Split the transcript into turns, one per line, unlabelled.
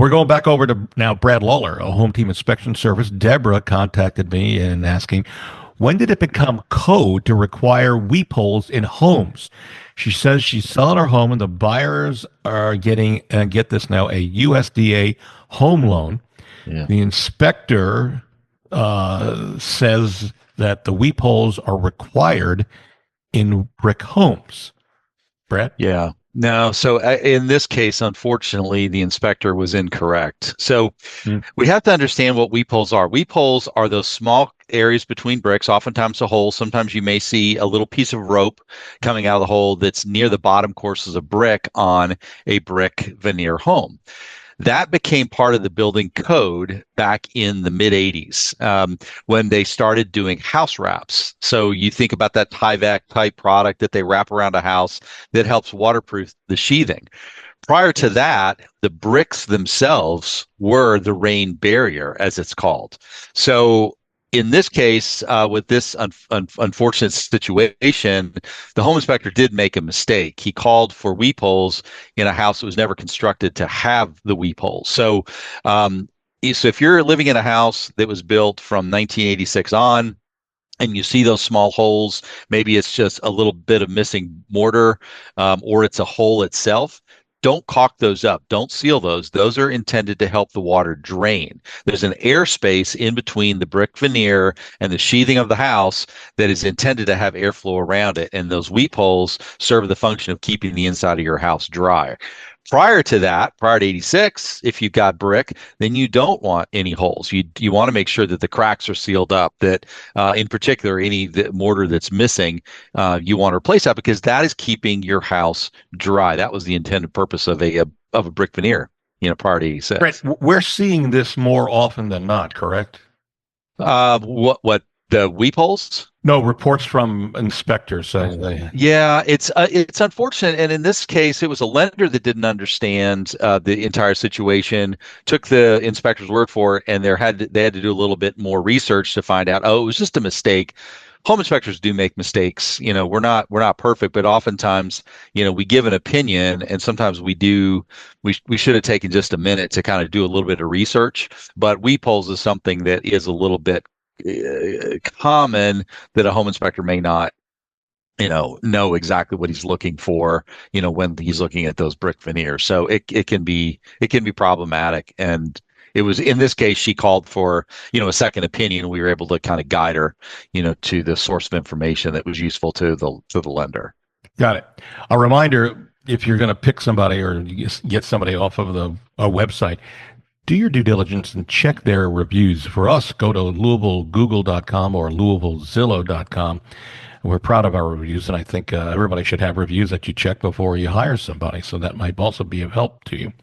We're going back over to now Brad Lawler, a home team inspection service. Deborah contacted me and asking, when did it become code to require weep holes in homes? She says she's selling her home and the buyers are getting, get this now, a USDA home loan.
Yeah.
The inspector says that the weep holes are required in brick homes. Brad?
Yeah. No. So in this case, unfortunately, the inspector was incorrect. So we have to understand what weep holes are. Weep holes are those small areas between bricks, oftentimes a hole. Sometimes you may see a little piece of rope coming out of the hole that's near the bottom courses of brick on a brick veneer home. That became part of the building code back in the mid 80s when they started doing house wraps. So you think about that Tyvek type product that they wrap around a house that helps waterproof the sheathing. Prior to that, the bricks themselves were the rain barrier, as it's called. So in this case, with this unfortunate situation, the home inspector did make a mistake. He called for weep holes in a house that was never constructed to have the weep holes. So if you're living in a house that was built from 1986 on, and you see those small holes, maybe it's just a little bit of missing mortar, or it's a hole itself. Don't caulk those up. Don't seal those. Those are intended to help the water drain. There's an airspace in between the brick veneer and the sheathing of the house that is intended to have airflow around it. And those weep holes serve the function of keeping the inside of your house dry. Prior to that, prior to 86, if you've got brick, then you don't want any holes. You want to make sure that the cracks are sealed up, that in particular, any mortar that's missing, you want to replace that because that is keeping your house dry. That was the intended purpose of a brick veneer, prior to 86.
Right. We're seeing this more often than not, correct?
What the weep holes?
No, reports from inspectors saying they.
Yeah, it's unfortunate, and in this case, it was a lender that didn't understand the entire situation, took the inspector's word for it, and they had to do a little bit more research to find out. Oh, it was just a mistake. Home inspectors do make mistakes. We're not perfect, but oftentimes, we give an opinion, and sometimes we do. We should have taken just a minute to kind of do a little bit of research. But weep holes is something that is a little bit common that a home inspector may not know exactly what he's looking for when he's looking at those brick veneers. So it can be problematic, and it was in this case she called for a second opinion. We were able to kind of guide her to the source of information that was useful to the lender.
Got it. A reminder, if you're going to pick somebody or get somebody off of a website, do your due diligence and check their reviews. For us, go to LouisvilleGoogle.com or LouisvilleZillow.com. We're proud of our reviews, and I think everybody should have reviews that you check before you hire somebody, so that might also be of help to you.